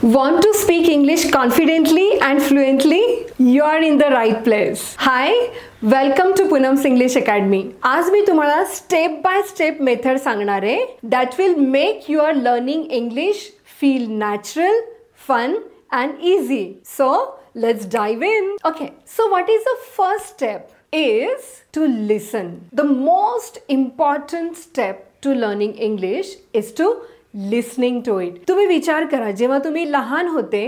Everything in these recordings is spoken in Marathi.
Want to speak English confidently and fluently? You are in the right place. Hi, welcome to Poonam's English Academy. आज मी तुम्हाला स्टेप बाय स्टेप मेथड सांगणार आहे that will make your learning English feel natural, fun and easy. So, let's dive in. Okay, so what is the first step? Is to listen. The most important step to learning English is to listening to it. तुम्ही विचार करा, जेव्हा तुम्ही लहान होते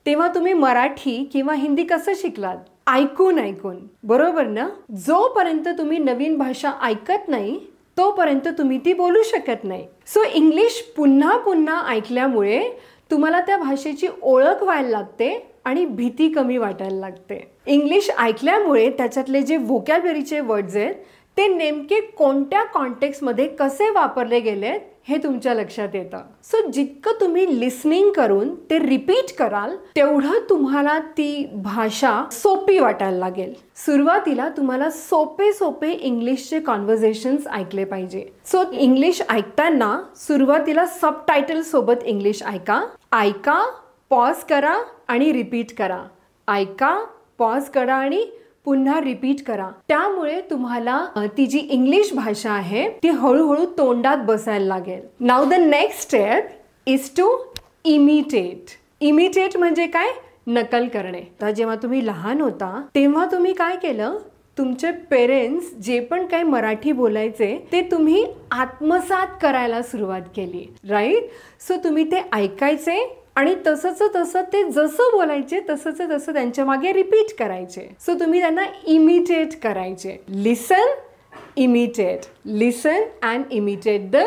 तेव्हा तुम्ही मराठी किंवा हिंदी कसं शिकलात? ऐकून ऐकून, बरोबर ना? जोपर्यंत तुम्ही नवीन भाषा ऐकत नाही तोपर्यंत तुम्ही ती बोलू शकत नाही. सो इंग्लिश पुन्हा पुन्हा ऐकल्यामुळे तुम्हाला त्या भाषेची ओळख व्हायला लागते आणि भीती कमी वाटायला लागते. इंग्लिश ऐकल्यामुळे त्याच्यातले जे व्होकॅब्युलरीचे वर्ड्स आहेत ते नेमके कोणत्या कॉन्टेक्स्टमध्ये कसे वापरले गेलेत हे तुमच्या लक्षात येतं. सो जितकं तुम्ही लिसनिंग करून ते रिपीट कराल तेवढं तुम्हाला ती भाषा सोपी वाटायला लागेल. सुरुवातीला तुम्हाला सोपे सोपे इंग्लिशचे कॉन्व्हर्सेशन्स ऐकले पाहिजे. सो इंग्लिश ऐकताना सुरुवातीला सबटायटल सोबत इंग्लिश ऐका. ऐका, पॉज करा आणि रिपीट करा. ऐका, पॉज करा आणि पुन्हा रिपीट करा. त्यामुळे तुम्हाला ती जी इंग्लिश भाषा आहे ती हळूहळू तोंडात बसायला लागेल. Now the next step is to imitate. Imitate म्हणजे काय? नकल करणे. तर जेव्हा तुम्ही लहान होता तेव्हा तुम्ही काय केलं? तुमचे पेरेंट्स जे पण काही मराठी बोलायचे ते तुम्ही आत्मसात करायला सुरुवात केली, राईट? सो तुम्ही ते ऐकायचे आणि तसंच तसं ते जसं बोलायचे तसंच तसं त्यांच्या मागे रिपीट करायचे. सो तुम्ही त्यांना इमिटेट करायचे. Listen, imitate, listen and imitate the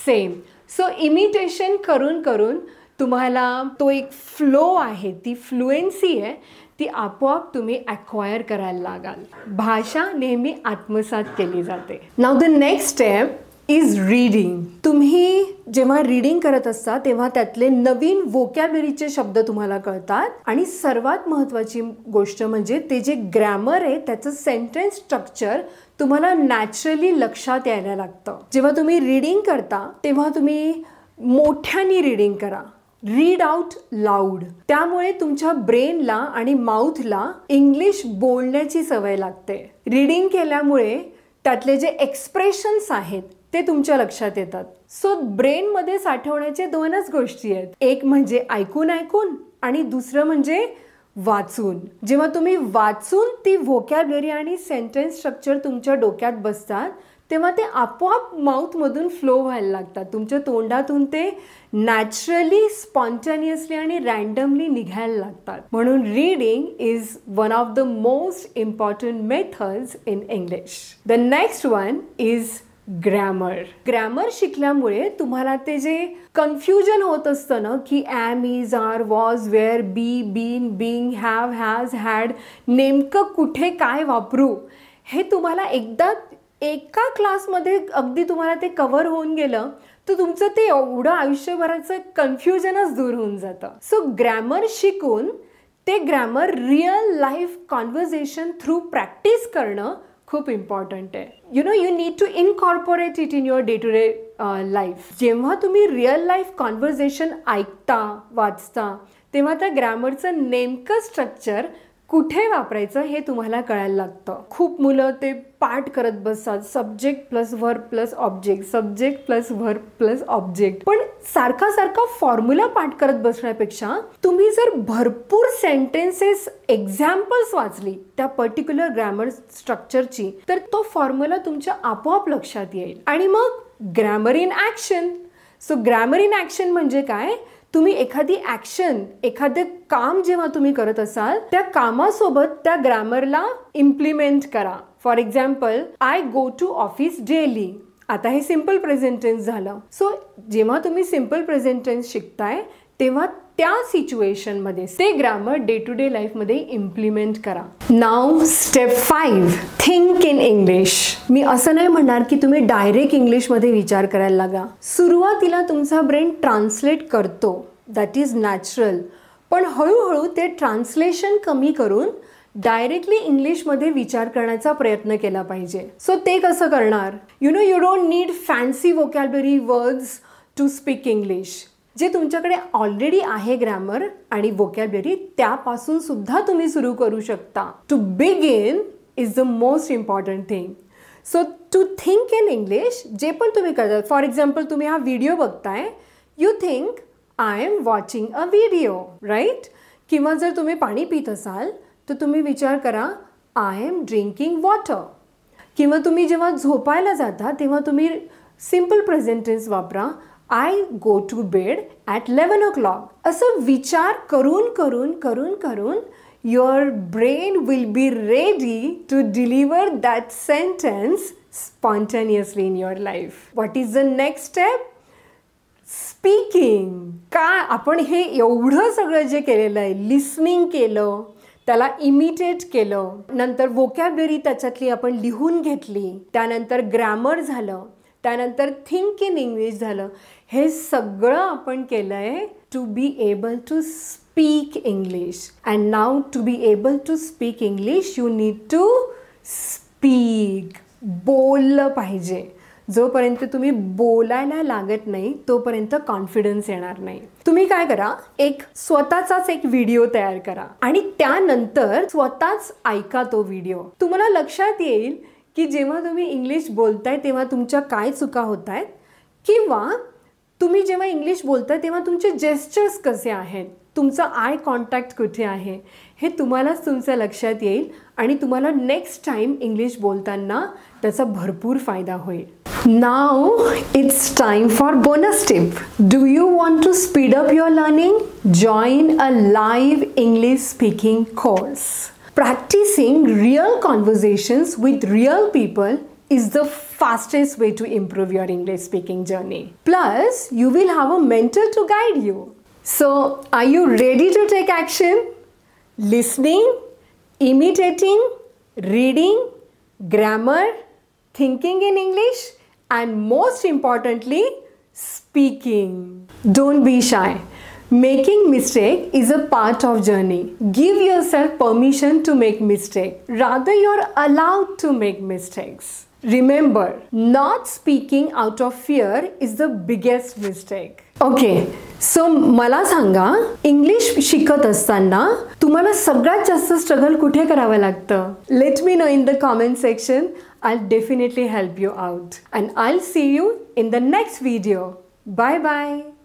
same. So imitation करून करून तुम्हाला तो एक फ्लो आहे, ती फ्लुएन्सी आहे, ती आपोआप तुम्ही ॲक्वायर करायला लागाल. भाषा नेहमी आत्मसात केली जाते. Now the next step is reading. तुम्ही जेव्हा रीडिंग करत असता तेव्हा त्यातले नवीन व्होकॅब्युलरीचे शब्द तुम्हाला कळतात आणि सर्वात महत्त्वाची गोष्ट म्हणजे ते जे ग्रॅमर आहे त्याचं सेंटेन्स स्ट्रक्चर तुम्हाला नॅचरली लक्षात यायला लागतं. जेव्हा तुम्ही रीडिंग करता तेव्हा तुम्ही मोठ्याने रीडिंग करा. Read out loud. त्यामुळे तुमच्या ब्रेनला आणि माउथला इंग्लिश बोलण्याची सवय लागते. रीडिंग केल्यामुळे त्यातले जे एक्सप्रेशन्स आहेत ते तुमच्या लक्षात येतात. सो ब्रेनमध्ये साठवण्याचे दोनच गोष्टी आहेत. एक म्हणजे ऐकून ऐकून आणि दुसरं म्हणजे वाचून. जेव्हा तुम्ही वाचून ती व्होकॅब्युलरी आणि सेंटेन्स स्ट्रक्चर तुमच्या डोक्यात बसतात तेव्हा ते आपोआप माउथमधून फ्लो व्हायला लागतात. तुमच्या तोंडातून ते नॅचरली, स्पॉन्टेनियसली आणि रँडमली निघायला लागतात. म्हणून reading is one of the most important methods in English. The next one is grammar. Grammar शिकल्यामुळे तुम्हाला ते जे कन्फ्युजन होत असतं ना की am, is, are, was, were, be, been, being, have, has, had, नेमकं कुठे काय वापरू हे तुम्हाला एकदा एका क्लासमध्ये अगदी तुम्हाला ते कव्हर होऊन गेलं तर तुमचं ते एवढं आयुष्यभराचं कन्फ्युजनच दूर होऊन जातं. सो ग्रॅमर शिकून ते grammar real life conversation through practice करणं खूप इम्पॉर्टंट आहे. You need to incorporate it in your day to day life. जेव्हा तुम्ही रिअल लाईफ कॉन्व्हर्सेशन ऐकता, वाचता तेव्हा त्या ग्रॅमरचं नेमकं स्ट्रक्चर कुठे वापरायचं हे तुम्हाला कळायला लागतं. खूप मुलं ते पाठ करत बसतात, subject plus verb plus object, subject plus verb plus object. पण सारखा सारखा फॉर्म्युला पाठ करत बसण्यापेक्षा तुम्ही जर भरपूर सेंटेन्सेस, एक्झाम्पल्स वाचली त्या पर्टिक्युलर ग्रॅमर स्ट्रक्चरची तर तो फॉर्म्युला तुमच्या आपोआप लक्षात येईल. आणि मग grammar in action. So grammar in action म्हणजे काय? तुम्ही एखादी ॲक्शन, एखादं काम जेव्हा तुम्ही करत असाल त्या कामासोबत त्या ग्रॅमरला इम्प्लिमेंट करा. For example, I go to office daily. आता हे सिम्पल प्रेझेंट टेन्स झालं. सो जेव्हा तुम्ही सिम्पल प्रेझेंट टेन्स शिकताय तेव्हा त्या सिच्युएशनमध्ये ते ग्रॅमर डे टू डे लाईफमध्ये इम्प्लिमेंट करा. Now step 5, think in English. मी असं नाही म्हणणार की तुम्ही डायरेक्ट इंग्लिशमध्ये विचार करायला लागा. सुरुवातीला तुमचा ब्रेन ट्रान्सलेट करतो, दॅट इज नॅचरल. पण हळूहळू ते ट्रान्सलेशन कमी करून डायरेक्टली इंग्लिशमध्ये विचार करण्याचा प्रयत्न केला पाहिजे. सो ते कसं करणार? You don't need fancy vocabulary words to speak English. जे तुमच्याकडे ऑलरेडी आहे ग्रामर आणि वोकॅब्युलरी त्यापासून सुद्धा तुम्ही सुरू करू शकता. To begin is the most important thing. So to think in English जे पण तुम्ही करता, फॉर एक्झाम्पल तुम्ही हा व्हिडिओ बघताय, you think I am watching a video, right? किंवा जर तुम्ही पाणी पित असाल तर तुम्ही विचार करा आय एम ड्रिंकिंग वॉटर. किंवा तुम्ही जेव्हा झोपायला जाता तेव्हा तुम्ही सिम्पल प्रेझेंट टेन्स वापरा, I go to bed at 11 o'clock. असं विचार करून करून करून करून your brain will be ready to deliver that sentence spontaneously in your life. What is the next step? Speaking. काय आपण हे एवढं सगळं जे केलेलं आहे, लिसनिंग केलं, त्याला इमिटेट केलं, नंतर वोकॅब्युलरी त्याच्यातली आपण लिहून घेतली, त्यानंतर ग्रामर झालं, त्यानंतर थिंक इन इंग्लिश झालं, हे सगळं आपण केलं आहे to be able to speak English. And now to be able to speak English you need to speak. बोललं पाहिजे. जोपर्यंत तुम्ही बोलायला लागत नाही तोपर्यंत कॉन्फिडन्स येणार नाही. तुम्ही काय करा, एक स्वतःचाच एक व्हिडिओ तयार करा आणि त्यानंतर स्वतःच ऐका तो व्हिडिओ. तुम्हाला लक्षात येईल की जेव्हा तुम्ही इंग्लिश बोलताय तेव्हा तुमच्या काय चुका होत आहेत, किंवा तुम्ही जेव्हा इंग्लिश बोलताय तेव्हा तुमचे जेस्चर्स कसे आहेत, तुमचा आय कॉन्टॅक्ट कुठे आहे, हे तुम्हालाच तुमच्या लक्षात येईल आणि तुम्हाला नेक्स्ट टाईम इंग्लिश बोलताना त्याचा भरपूर फायदा होईल. Now it's time for bonus tip. Do you want to speed up your learning? Join a live English speaking course. Practicing real conversations with real people is the fastest way to improve your English speaking journey. Plus, you will have a mentor to guide you. So, are you ready to take action? Listening, imitating, reading, grammar, thinking in English, and most importantly, speaking. Don't be shy. Making mistake is a part of journey. Give yourself permission to make mistake. Rather, you're allowed to make mistakes. Remember, not speaking out of fear is the biggest mistake. Okay, so मला सांगा, इंग्लिश शिकत असताना तुम्हाला सगळ्यात जास्त स्ट्रगल कुठे करावं लागतं? Let me know in the comment section. I'll definitely help you out. And I'll see you in the next video. Bye bye.